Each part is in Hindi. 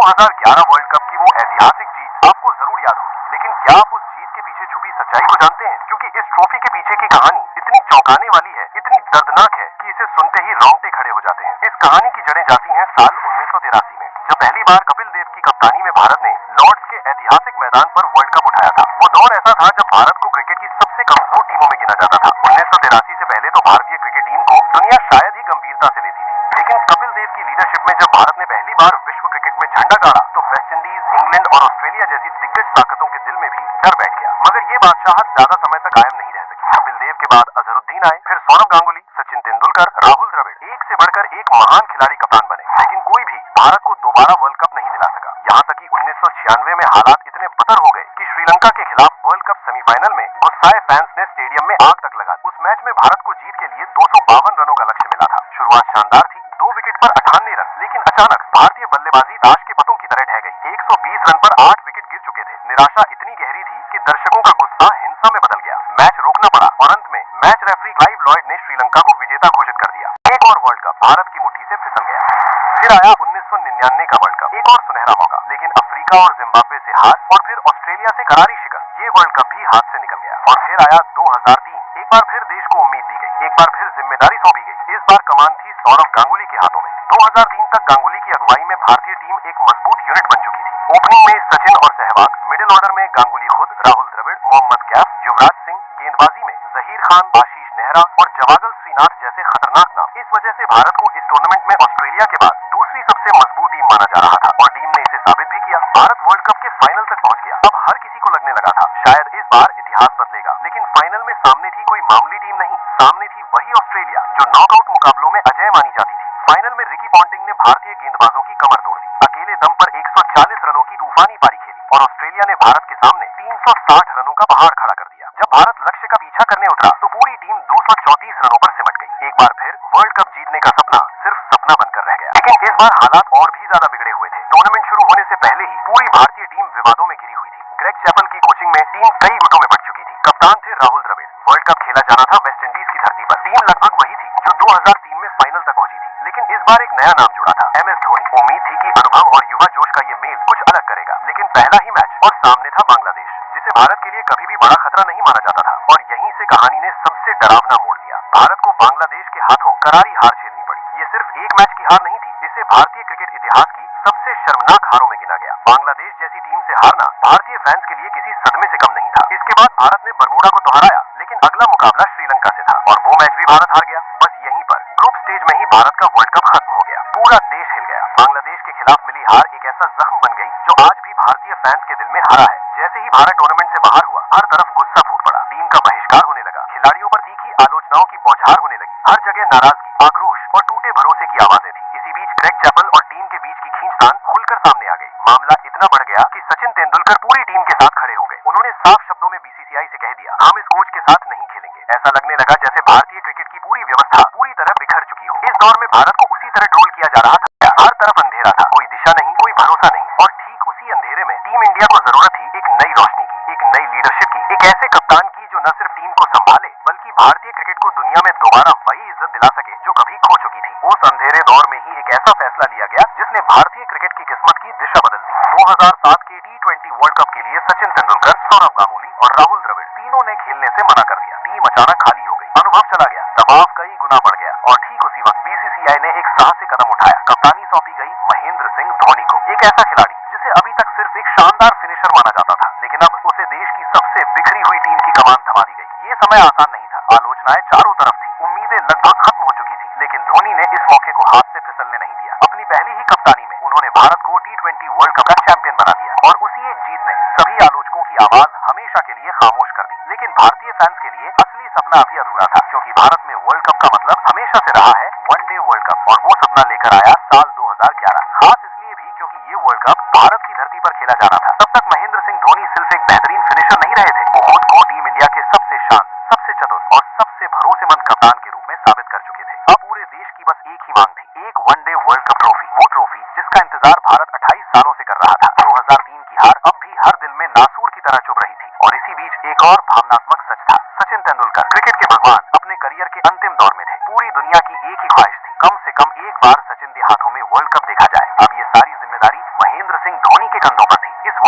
2011 वर्ल्ड कप की वो ऐतिहासिक जीत आपको जरूर याद होगी, लेकिन क्या आप उस जीत के पीछे छुपी सच्चाई को जानते हैं? क्योंकि इस ट्रॉफी के पीछे की कहानी इतनी चौंकाने वाली है, इतनी दर्दनाक है कि इसे सुनते ही रोंगटे खड़े हो जाते हैं। इस कहानी की जड़ें जाती हैं साल 1983 में, जब पहली बार कपिल देव की कप्तानी में भारत ने लॉर्ड्स के ऐतिहासिक मैदान पर वर्ल्ड कप उठाया था। वो दौर ऐसा था जब भारत को क्रिकेट की सबसे कमजोर टीमों में गिना जाता था। 1983 से पहले तो भारतीय क्रिकेट टीम को दुनिया शायद ही गंभीरता से लेती थी, लेकिन कपिल देव की लीडरशिप में जब भारत ने पहली बार विश्व क्रिकेट में झंडा गाड़ा तो वेस्टइंडीज, इंग्लैंड और ऑस्ट्रेलिया जैसी दिग्गज ताकतों के दिल में भी डर बैठ गया। मगर ये बादशाहत ज्यादा समय तक कायम नहीं रह सकी। कपिल देव के बाद अजहरुद्दीन आए, फिर सौरव गांगुली, सचिन तेंदुलकर, राहुल द्रविड़, एक से बढ़कर एक महान खिलाड़ी कप्तान बने, लेकिन कोई भी भारत को दोबारा वर्ल्ड कप नहीं दिला सका। यहाँ तक कि 1996 में हालात इतने बदतर हो गए कि श्रीलंका के खिलाफ वर्ल्ड कप सेमीफाइनल में गुस्साए फैंस ने स्टेडियम में आग तक लगा दी। उस मैच में भारत को जीत के लिए 252 रनों का लक्ष्य मिला था। शुरुआत शानदार थी, 2 विकेट पर 98 रन, लेकिन अचानक भारतीय बल्लेबाजी ताश के पत्तों की तरह ढह गई। 120 रन पर 8 विकेट गिर चुके थे। निराशा इतनी गहरी थी कि दर्शकों का गुस्सा हिंसा में बदल गया। मैच रोकना पड़ा और अंत में मैच रेफरी क्लाइव लॉयड ने श्रीलंका को विजेता घोषित कर दिया। एक और वर्ल्ड कप भारत की मुट्ठी से फिसल गया। फिर आया 1999 का वर्ल्ड कप, एक और सुनहरा मौका, लेकिन अफ्रीका और जिम्बाब्वे से हार और फिर ऑस्ट्रेलिया से करारी शिकस्त। ये वर्ल्ड कप भी हाथ से निकल गया। और फिर आया 2003, एक बार फिर देश को उम्मीद दी गई, एक बार फिर जिम्मेदारी सौंपी गई। इस बार कमान थी सौरव गांगुली के हाथों में। 2003 तक गांगुली की अगुवाई में भारतीय टीम एक मजबूत यूनिट बन चुकी थी। ओपनिंग में सचिन और सहवाग, मिडिल ऑर्डर में गांगुली खुद, राहुल द्रविड़, मोहम्मद कैफ, युवराज सिंह, गेंदबाजी में जहीर खान, आशीष नेहरा और जवागल श्रीनाथ जैसे खतरनाक नाम। इस वजह से भारत को इस टूर्नामेंट में ऑस्ट्रेलिया के बाद दूसरी सबसे मजबूत टीम माना जा रहा था और टीम ने इसे साबित भी किया। भारत वर्ल्ड कप के फाइनल तक पहुंच गया। अब हर किसी को लगने लगा था शायद इस बार इतिहास बदलेगा, लेकिन फाइनल में सामने थी कोई मामूली टीम नहीं, सामने थी वही ऑस्ट्रेलिया जो नॉकआउट मुकाबलों में अजेय मानी जाती थी। फाइनल में रिकी पॉन्टिंग ने भारतीय गेंदबाजों की कमर तोड़ दी, अकेले दम पर 140 रनों की तूफानी पारी खेली और ऑस्ट्रेलिया ने भारत के सामने 360 रनों का पहाड़ खड़ा कर दिया। जब भारत लक्ष्य का पीछा करने उतरा तो पूरी टीम 234 रनों पर सिमट गई। एक बार फिर वर्ल्ड कप जीतने का सपना सिर्फ सपना बनकर रह गया। लेकिन इस बार हालात और भी ज्यादा बिगड़े हुए थे। टूर्नामेंट शुरू होने से पहले ही पूरी भारतीय टीम विवादों में घिरी हुई थी। ग्रेग चैपल की कोचिंग में टीम कई गुटों में बंट चुकी थी। कप्तान थे राहुल द्रविड़। वर्ल्ड कप खेला जाना था वेस्टइंडीज की धरती पर। टीम लगभग वही थी जो 2003 में फाइनल तक पहुंची थी, लेकिन इस बार एक नया नाम जुड़ा था, MS धोनी। उम्मीद थी कि अनुभव और युवा जोश का ये मेल कुछ अलग करेगा, लेकिन पहला ही मैच और सामने था बांग्लादेश, जिसे भारत के लिए कभी भी बड़ा खतरा नहीं माना जाता था। और यहीं से कहानी ने सबसे डरावना मोड़ लिया। भारत को बांग्लादेश के हाथों करारी हार झेलनी पड़ी। ये सिर्फ एक मैच की हार नहीं थी, इसे भारतीय क्रिकेट इतिहास की सबसे शर्मनाक हारों में गिना गया। बांग्लादेश जैसी टीम से हारना भारतीय फैंस के लिए किसी सदमे से कम नहीं था। इसके बाद भारत ने बरमूडा को तो हराया, लेकिन अगला मुकाबला श्रीलंका से था और वो मैच भी भारत हार गया। बस यहीं पर ग्रुप स्टेज में ही भारत का वर्ल्ड कप खत्म हो गया। पूरा देश हिल गया। बांग्लादेश के खिलाफ मिली हार एक ऐसा जख्म बन गई जो आज भी भारतीय फैंस के दिल में हरा है। जैसे ही भारत टूर्नामेंट से बाहर हुआ, हर तरफ गुस्सा फूट पड़ा। टीम का बहिष्कार होने लगा, खिलाड़ियों पर तीखी आलोचनाओं की बौछार होने लगी। हर जगह नाराजगी, आक्रोश और टूटे भरोसे की आवाजें थी। इसी बीच ग्रेग चैपल और टीम के बीच की खींचतान खुलकर सामने आ गई। मामला इतना बढ़ गया कि सचिन तेंदुलकर पूरी टीम के साथ खड़े हो गए। उन्होंने साफ शब्दों में BCCI से कह दिया, हम इस कोच के साथ नहीं खेलेंगे। ऐसा लगने लगा जैसे भारतीय क्रिकेट की पूरी व्यवस्था पूरी तरह बिखर चुकी हो। इस दौर में भारत को उसी तरह ट्रोल किया जा रहा था। हर तरफ अंधेरा था, कोई दिशा नहीं, कोई भरोसा नहीं। और ठीक उसी अंधेरे में टीम इंडिया को जरूरत थी एक नई रोशनी की, एक नई लीडरशिप की, एक ऐसे कप्तान की जो न सिर्फ टीम को संभाले बल्कि भारतीय क्रिकेट को दुनिया में दोबारा वही इज्जत दिला सके जो कभी खो चुकी थी। उस अंधेरे दौर में ही एक ऐसा फैसला लिया गया जिसने भारतीय क्रिकेट की किस्मत की दिशा बदल दी। 2007 के T20 वर्ल्ड कप के लिए सचिन तेंदुलकर, सौरव गांगुली और राहुल द्रविड़ तीनों ने खेलने से मना कर दिया। टीम अचानक खाली हो गई, अनुभव चला गया, दबाव कई गुना बढ़ गया। और ठीक उसी वक्त BCCI ने एक साहसी कदम उठाया। कप्तानी सौंपी गई महेंद्र सिंह धोनी को, एक ऐसा खिलाड़ी जिसे अभी तक सिर्फ एक शानदार फिनिशर माना जाता था, लेकिन अब उसे देश की सबसे बिखरी हुई टीम की कमान थमा दी गई। ये समय आसान नहीं था, आलोचनाएं चारों तरफ थी, उम्मीदें लगभग खत्म हो चुकी थी, लेकिन धोनी ने इस मौके को हाथ से फिसलने नहीं दिया। अपनी पहली ही कप्तानी में उन्होंने भारत को T20 वर्ल्ड कप का चैंपियन बना दिया और उसी एक जीत ने सभी आलोचकों की आवाज हमेशा के लिए खामोश कर दी। लेकिन भारतीय फैंस के लिए असली सपना अभी अधूरा था, क्योंकि भारत में वर्ल्ड कप का मतलब हमेशा से रहा है वनडे वर्ल्ड कप, और वो सपना लेकर आया साल 2011। खास इसलिए भी क्योंकि ये वर्ल्ड कप भारत की धरती पर खेला जाना था। तब तक महेंद्र सिंह धोनी सिर्फ एक बेहतरीन फिनिशर नहीं रहे थे, वो खुद को टीम इंडिया के सबसे शांत, सबसे चतुर और सबसे भरोसेमंद कप्तान के रूप में साबित कर चुके थे। अब पूरे देश की बस एक ही मांग थी, एक वनडे वर्ल्ड कप ट्रॉफी। वो ट्रॉफी जिसका इंतजार भारत 28 सालों से कर रहा था। 2003 की हार अब भी हर दिल में नासूर की तरह चुभ रही थी। और इसी बीच एक और भावनात्मक सच था, सचिन तेंदुलकर क्रिकेट के भगवान अपने करियर के अंतिम दौर में थे। पूरी दुनिया की एक ही ख्वाहिश थी, कम से कम एक बार सचिन के हाथों में वर्ल्ड कप देखा जाए। अब ये सारी जिम्मेदारी महेंद्र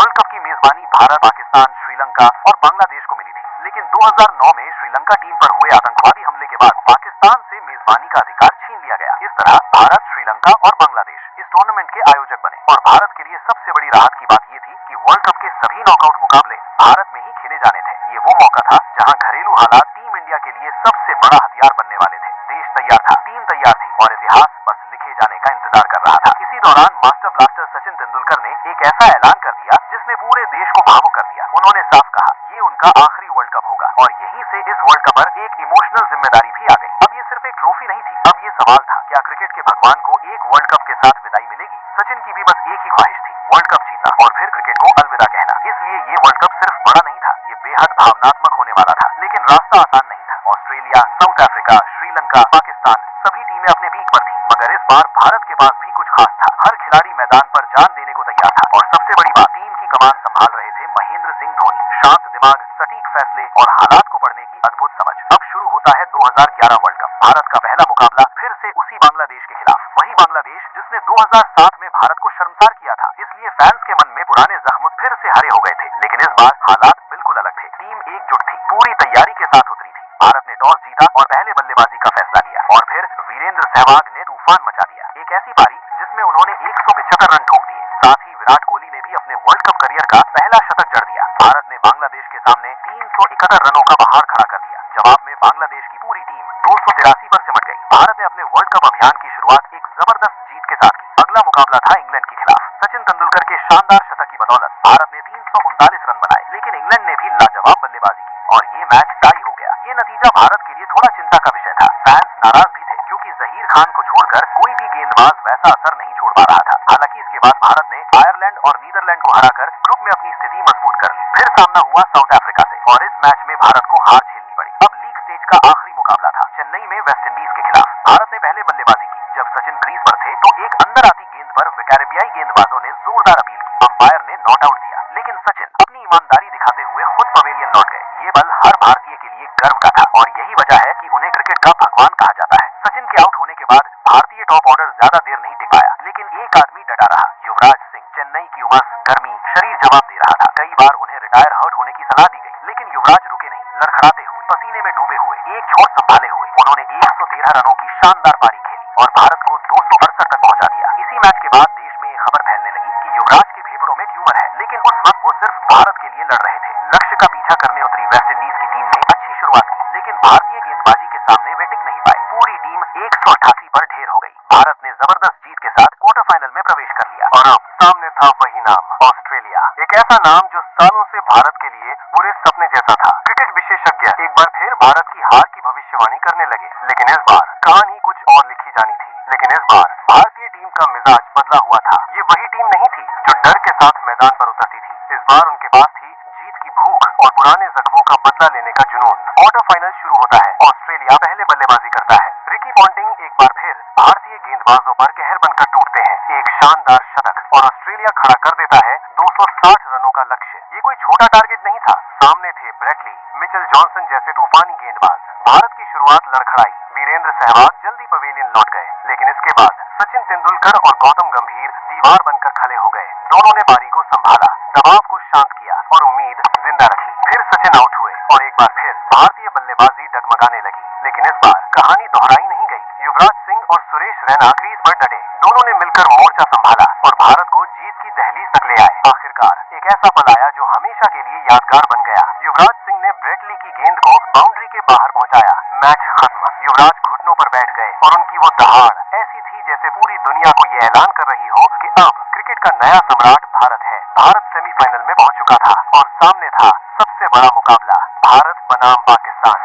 वर्ल्ड कप की मेजबानी भारत, पाकिस्तान, श्रीलंका और बांग्लादेश को मिली थी, लेकिन 2009 में श्रीलंका टीम पर हुए आतंकवादी हमले के बाद पाकिस्तान से मेजबानी का अधिकार छीन लिया गया। इस तरह भारत, श्रीलंका और बांग्लादेश इस टूर्नामेंट के आयोजक बने और भारत के लिए सबसे बड़ी राहत की बात ये थी कि वर्ल्ड कप के सभी नॉकआउट मुकाबले भारत में ही खेले जाने थे। ये वो मौका था जहां घरेलू हालात टीम इंडिया के लिए सबसे बड़ा हथियार बनने वाले थे। देश तैयार था, टीम तैयार थी और इतिहास बस लिखे जाने का इंतजार कर रहा था। इसी दौरान मास्टर ब्लास्टर सचिन तेंदुलकर ने एक ऐसा ऐलान कर दिया जिसने पूरे देश को भावुक कर दिया। उन्होंने साफ कहा ये उनका आखिरी वर्ल्ड कप होगा और यहीं से इस वर्ल्ड कप पर एक इमोशनल जिम्मेदारी भी आ गई। अब ये सिर्फ एक ट्रॉफी नहीं थी, अब ये सवाल था क्या क्रिकेट के भगवान को एक वर्ल्ड कप के साथ विदाई मिलेगी। सचिन की भी बस एक ही ख्वाहिश थी, वर्ल्ड कप जीतना और फिर क्रिकेट को अलविदा कहना। इसलिए ये वर्ल्ड कप सिर्फ बड़ा नहीं था, ये बेहद भावनात्मक होने वाला था, लेकिन रास्ता आसान नहीं था। Australia, south Africa, Sri Lanka, Pakistan सभी टीमें अपने पीक पर थी, मगर इस बार भारत के पास भी कुछ खास था। हर खिलाड़ी मैदान पर जान देने को तैयार था और सबसे बड़ी बात, टीम की कमान संभाल रहे थे महेंद्र सिंह धोनी। शांत दिमाग, सटीक फैसले और हालात को पढ़ने की अद्भुत समझ। अब शुरू होता है 2011 वर्ल्ड कप। भारत का पहला मुकाबला फिर से उसी बांग्लादेश के खिलाफ, वही बांग्लादेश जिसने 2007 में भारत को शर्मसार किया था। इसलिए फैंस के मन में पुराने जख्म फिर से हरे हो गए थे, लेकिन इस बार हालात बिल्कुल अलग थे। टीम एकजुट थी, पूरी तैयारी के साथ उतरी थी। भारत ने टॉस जीता और पहले बल्लेबाजी का फैसला लिया और फिर वीरेंद्र सहवाग ने तूफान मचा दिया। एक ऐसी पारी जिसमें उन्होंने 175 रन ठोक दिए। साथ ही विराट कोहली ने भी अपने वर्ल्ड कप करियर का पहला शतक जड़ दिया। भारत ने बांग्लादेश के सामने 371 रनों का पहाड़ खड़ा कर दिया। जवाब में बांग्लादेश की पूरी टीम 283 पर सिमट गई। भारत ने अपने वर्ल्ड कप अभियान की शुरुआत एक जबरदस्त जीत के साथ की। अगला मुकाबला था इंग्लैंड के खिलाफ। सचिन तेंदुलकर के शानदार शतक की बदौलत भारत ने 339 रन बनाए, लेकिन इंग्लैंड ने भी लाजवाब बल्लेबाजी की और ये मैच टाई हो गया। ये नतीजा भारत के लिए थोड़ा चिंता का विषय था। फैंस नाराज भी थे क्योंकि जहीर खान को छोड़कर कोई भी गेंदबाज वैसा असर नहीं छोड़ पा रहा था। हालांकि इसके बाद भारत ने आयरलैंड और नीदरलैंड को हराकर ग्रुप में अपनी स्थिति मजबूत कर ली। फिर सामना हुआ साउथ अफ्रीका से और इस मैच में भारत को हार झेलनी पड़ी। अब लीग स्टेज का आखिरी मुकाबला था चेन्नई में वेस्टइंडीज के खिलाफ। भारत ने पहले बल्लेबाजी की। जब सचिन क्रीज पर थे तो एक अंदर आती गेंद पर कैरेबियाई गेंदबाजों ने जोरदार अपील की। अंपायर ने नॉट आउट दिया, लेकिन सचिन अपनी ईमानदारी दिखाते हुए खुद पवेलियन लौट गए। ये पल हर भारतीय के लिए गर्व का था और यही वजह है कि उन्हें क्रिकेट का भगवान कहा जाता है। सचिन के आउट होने के बाद भारतीय टॉप ऑर्डर ज्यादा देर नहीं टिक पाया, लेकिन एक आदमी डटा रहा, युवराज सिंह। चेन्नई की उमस, गर्मी, शरीर जवाब दे रहा था। कई बार उन्हें रिटायर हर्ट होने की सलाह दी गई, लेकिन युवराज रुके नहीं। लड़खड़ाते हुए, पसीने में डूबे हुए, एक छोर संभाले हुए उन्होंने 113 रनों की शानदार पारी खेली और भारत को 268 तक पहुंचा दिया। इसी मैच के बाद देश में खबर फैलने लगी कि युवराज के फेफड़ों में ट्यूमर है, लेकिन उस वक्त वो सिर्फ भारत के लिए लड़ रहे थे। लक्ष्य का पीछा करने उतरी वेस्टइंडीज की टीम ने अच्छी शुरुआत की, लेकिन भारतीय गेंदबाजी के सामने वे टिक नहीं पाए। पूरी टीम 188 पर ढेर हो गई। भारत ने जबरदस्त जीत के साथ क्वार्टर फाइनल में प्रवेश कर लिया और अब सामने था वही नाम, ऑस्ट्रेलिया। एक ऐसा नाम जो सालों से भारत के लिए बुरे सपने जैसा था। क्रिकेट विशेषज्ञ एक बार फिर भारत की हार की भविष्यवाणी करने लगे, लेकिन इस बार कहानी कुछ और लिखी जानी थी। लेकिन इस बार भारतीय टीम का मिजाज बदला हुआ था। ये वही टीम नहीं थी जो डर के साथ मैदान पर उतरती थी। इस बार उनके पास थी जीत की भूख और पुराने जख्मों का बदला लेने का जुनून। क्वार्टर फाइनल शुरू होता है। ऑस्ट्रेलिया पहले बल्लेबाजी करता है। रिकी पॉन्टिंग एक बार फिर भारतीय गेंदबाजों पर कहर बनकर टूटते हैं। एक शानदार शतक और ऑस्ट्रेलिया खड़ा कर देता है 260 रनों का लक्ष्य। ये कोई छोटा टारगेट नहीं था। सामने थे ब्रेटली, मिचेल जॉनसन जैसे तूफानी गेंदबाज। भारत की शुरुआत लड़खड़ाई। वीरेंद्र सहवाग जल्दी पवेलियन लौट गए, लेकिन इसके बाद सचिन तेंदुलकर और गौतम गंभीर दीवार बनकर खड़े हो गए। दोनों ने पारी को संभाला, दबाव को शांत किया और उम्मीद जिंदा रखी। फिर सचिन आउट हुए और एक बार फिर भारतीय बल्लेबाजी डगमगाने लगी, लेकिन इस बार कहानी दोहराई नहीं गई। युवराज सिंह और सुरेश रैना क्रीज पर डटे। दोनों ने मिलकर मोर्चा संभाला और भारत को जीत की दहलीज तक ले आए। आखिरकार एक ऐसा पल आया जो हमेशा के लिए यादगार बन गया। युवराज सिंह ने ब्रेटली की गेंद को बाउंड्री के बाहर पहुंचाया। मैच खत्म। युवराज घुटनों पर बैठ गए और उनकी वो दहाड़ ऐसी थी जैसे पूरी दुनिया को ये ऐलान कर रही हो कि अब क्रिकेट का नया सम्राट भारत है। भारत सेमीफाइनल में पहुंच चुका था और सामने था सबसे बड़ा मुकाबला, भारत बनाम पाकिस्तान।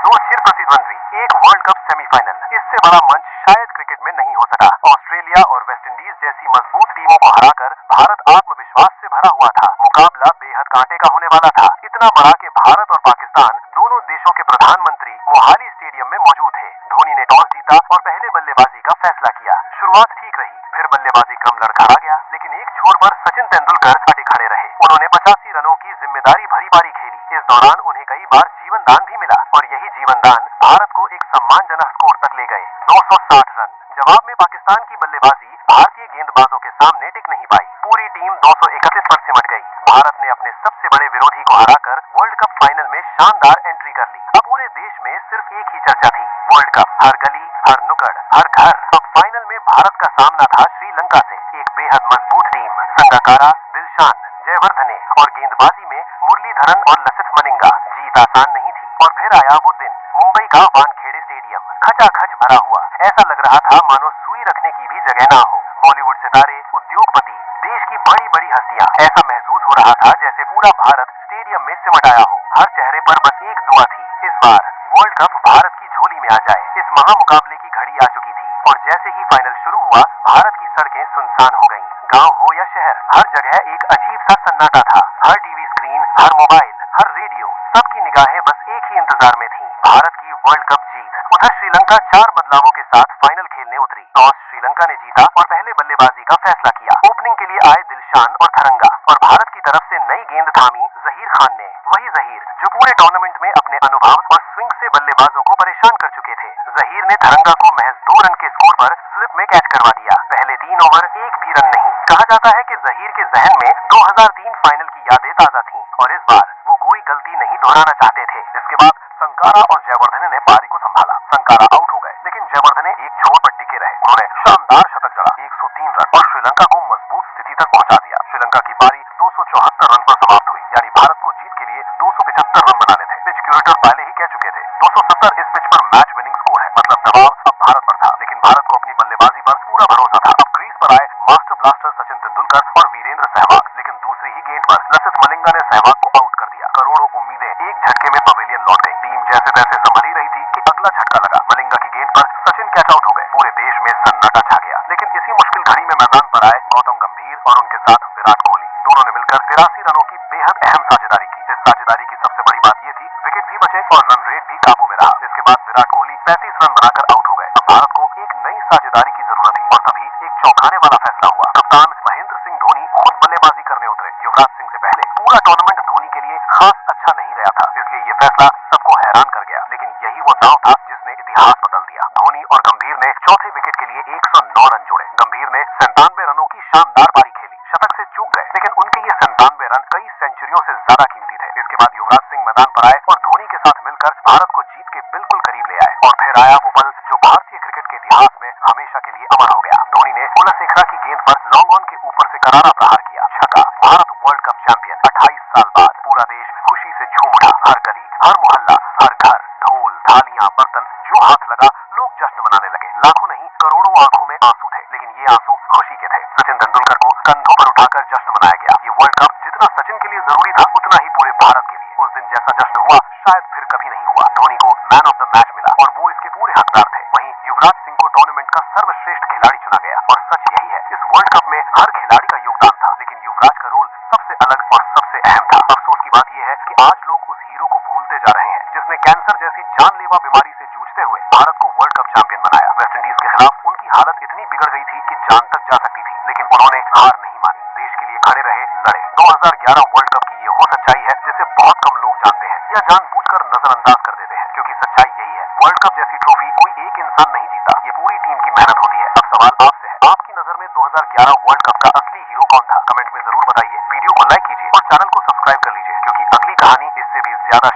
दो चिर प्रतिद्वंद्वी, एक वर्ल्ड कप सेमीफाइनल। इससे बड़ा मंच शायद क्रिकेट में नहीं हो सका। ऑस्ट्रेलिया और वेस्टइंडीज जैसी मजबूत टीमों को हराकर भारत आत्मविश्वास से भरा हुआ था। मुकाबला बेहद कांटे का होने वाला था। इतना बड़ा कि भारत और पाकिस्तान दोनों देशों के प्रधानमंत्री मोहाली स्टेडियम में मौजूद थे। धोनी ने टॉस जीता और पहले बल्लेबाजी का फैसला किया। शुरुआत ठीक रही, फिर बल्लेबाजी क्रम लड़खड़ा गया, लेकिन एक छोर पर सचिन तेंदुलकर अटे खड़े रहे। उन्होंने 85 रनों की जिम्मेदारी भरी पारी खेली। इस दौरान उन्हें कई बार जीवन दान भी मिला और यही जीवन दान भारत को एक सम्मानजनक स्कोर तक ले गए, 260 रन। जवाब में पाकिस्तान की बल्लेबाजी भारतीय गेंदबाजों के सामने टिक नहीं पाई। पूरी टीम 231 पर सिमट गई। भारत ने अपने सबसे बड़े विरोधी को हराकर वर्ल्ड कप फाइनल में शानदार एंट्री कर ली। अब पूरे देश में सिर्फ एक ही चर्चा थी, वर्ल्ड कप। हर गली, हर नुक्कड़, हर घर। अब फाइनल में भारत का सामना था श्रीलंका से, एक बेहद मजबूत टीम। संगकारा, दिलशान, जयवर्धने और गेंदबाजी में मुरलीधरन और लसिथ मलिंगा। जीत आसान नहीं थी और फिर आया वो दिन। मुंबई का वानखेड़े स्टेडियम खचाखच भरा हुआ। ऐसा लग रहा था मानो सुई रखने की भी जगह ना हो। बॉलीवुड सितारे, उद्योगपति, देश की बड़ी बड़ी हस्तियां। ऐसा महसूस हो रहा था जैसे पूरा भारत स्टेडियम में सिमट आया हो। हर चेहरे पर बस एक दुआ थी, इस बार वर्ल्ड कप भारत की झोली में आ जाए। इस महामुकाबले की घड़ी आ चुकी थी और जैसे ही फाइनल शुरू हुआ, भारत की सड़कें सुनसान हो गईं। गांव हो या शहर, हर जगह एक अजीब सा सन्नाटा था। हर टीवी स्क्रीन, हर मोबाइल, हर रेडियो, सबकी निगाहें बस एक ही इंतजार में थी, भारत की वर्ल्ड कप जीत। उधर श्रीलंका 4 बदलावों के साथ फाइनल खेलने उतरी। टॉस श्रीलंका ने जीता और पहले बल्लेबाजी का फैसला किया। ओपनिंग के लिए आए दिलशान और थरंगा और भारत की तरफ से नई गेंद थामी जहीर खान ने। वही जहीर जो पूरे टूर्नामेंट में अपने अनुभव और स्विंग से बल्लेबाजों को परेशान कर चुके थे। जहीर ने थरंगा को महज 2 रन के स्कोर पर स्लिप में कैच करवा दिया। पहले 3 ओवर एक भी रन नहीं। कहा जाता है कि जहीर के जहन में 2003 फाइनल की यादें ताजा थीं और इस बार वो कोई गलती नहीं दोहराना चाहते थे। इसके बाद संकारा और जयवर्धने ने पारी को संभाला। संकारा आउट हो गए, लेकिन जयवर्धने एक छोर पर टिके रहे। उन्होंने शानदार शतक जड़ा, 103 रन, और श्रीलंका को मजबूत स्थिति तक पहुंचा दिया। श्रीलंका की पारी 274 रन पर समाप्त हुई, यानी भारत को जीत के लिए 275 रन बनाने थे। पिच क्यूरेटर पहले ही कह चुके थे 270 इस पिच पर मैच विनिंग स्कोर है, मतलब दबाव अब भारत पर था। लेकिन भारत को अपनी बल्लेबाजी पर पूरा भरोसा था। अब क्रीज पर आए मास्टर ब्लास्टर सचिन तेंदुलकर और वीरेंद्र सहवाग, लेकिन दूसरी ही गेंद पर लसिथ मलिंगा ने सहवाग को आउट कर दिया। करोड़ों उम्मीदें एक झटके में पवेलियन लौट गई। टीम जैसे तैसे संभल ही रही थी कि अगला झटका लगा। मलिंगा की गेंद पर सचिन कैच आउट हो गए। पूरे देश में सन्नाटा छा गया। लेकिन इसी मुश्किल घड़ी में मैदान पर आए गौतम गंभीर और उनके साथ विराट कोहली। दोनों ने मिलकर 83 रनों की बेहद अहम साझेदारी की। इस साझेदारी की सबसे बड़ी बात यह थी, विकेट भी बचे और रन रेट भी काबू में रहा। इसके बाद विराट कोहली 35 रन बनाकर आउट हो गए। अब भारत को एक नई साझेदारी की जरूरत थी और तभी एक चौंकाने वाला फैसला हुआ। कप्तान महेंद्र सिंह धोनी खुद बल्लेबाजी करने उतरे। युवराज सिंह से पहले पूरा टूर्नामेंट धोनी के लिए खास अच्छा नहीं गया था, इसलिए ये फैसला सबको हैरान कर गया। लेकिन यही वो दांव था जिसने इतिहास बदल दिया। धोनी और गंभीर ने चौथे विकेट के लिए 109 रन जोड़े। गंभीर ने 97 रनों की शानदार पारी खेली। शतक से चूक गए, लेकिन उनके ये 97 रन कई सेंचुरियों से ज्यादा कीमती थे। इसके बाद युवराज सिंह मैदान पर आए और धोनी के साथ मिलकर भारत को जीत के बिल्कुल करीब ले आए। और फिर आया वो पल जो भारतीय क्रिकेट के इतिहास में हमेशा के लिए अमर हो गया। धोनी ने कुलशेखरा की गेंद पर लॉन्ग ऑन के ऊपर से करारा प्रहार किया। छक्का। Bharat world cup champion. 28 साल बाद पूरा देश खुशी से झूम उठा। हर गली, हर मोहल्ला, हर घर, ढोल, थालियां, बर्तन, जो हाथ लगा लोग जश्न मनाने लगे। लाखों नहीं, करोड़ों आंखों में आंसू थे, लेकिन ये आंसू खुशी के थे। सचिन तेंदुलकर को कंधों पर उठाकर जश्न मनाया गया। ये वर्ल्ड कप जितना सचिन के लिए जरूरी था, उतना ही पूरे भारत के लिए। उस दिन जैसा जश्न हुआ शायद फिर कभी नहीं हुआ। धोनी को मैन ऑफ द मैच मिला और वो इसके पूरे हकदार थे। वहीं युवराज सिंह को टूर्नामेंट का सर्वश्रेष्ठ खिलाड़ी चुना गया। और सच यही है, इस वर्ल्ड कप में हर खिलाड़ी का योगदान था, लेकिन युवराज का रोल सबसे अलग और सबसे अहम था। अफसोस की बात यह है कि आज लोग उस हीरो को भूलते जा रहे हैं, जिसने कैंसर जैसी जानलेवा बीमारी से जूझते हुए भारत को वर्ल्ड कप चैंपियन बनाया। वेस्टइंडीज के खिलाफ उनकी हालत इतनी बिगड़ गई थी कि जान तक जा सकती थी, लेकिन उन्होंने हार नहीं मानी। देश के लिए खड़े रहे, लड़े। 2011 वर्ल्ड कप की ये वो सच्चाई है जिसे बहुत कम लोग जानते हैं या जानबूझकर नजरअंदाज कर देते हैं, क्योंकि सच्चाई यही है, वर्ल्ड कप जैसी ट्रॉफी कोई एक इंसान नहीं जीता, ये पूरी टीम की मेहनत होती है। अब सवाल आपसे है, आपकी नजर में 2011 वर्ल्ड कप का असली हीरो कौन था? कमेंट में जरूर बताइए। वीडियो को लाइक कीजिए और चैनल को सब्सक्राइब कर लीजिए, क्योंकि अगली कहानी इससे भी ज्यादा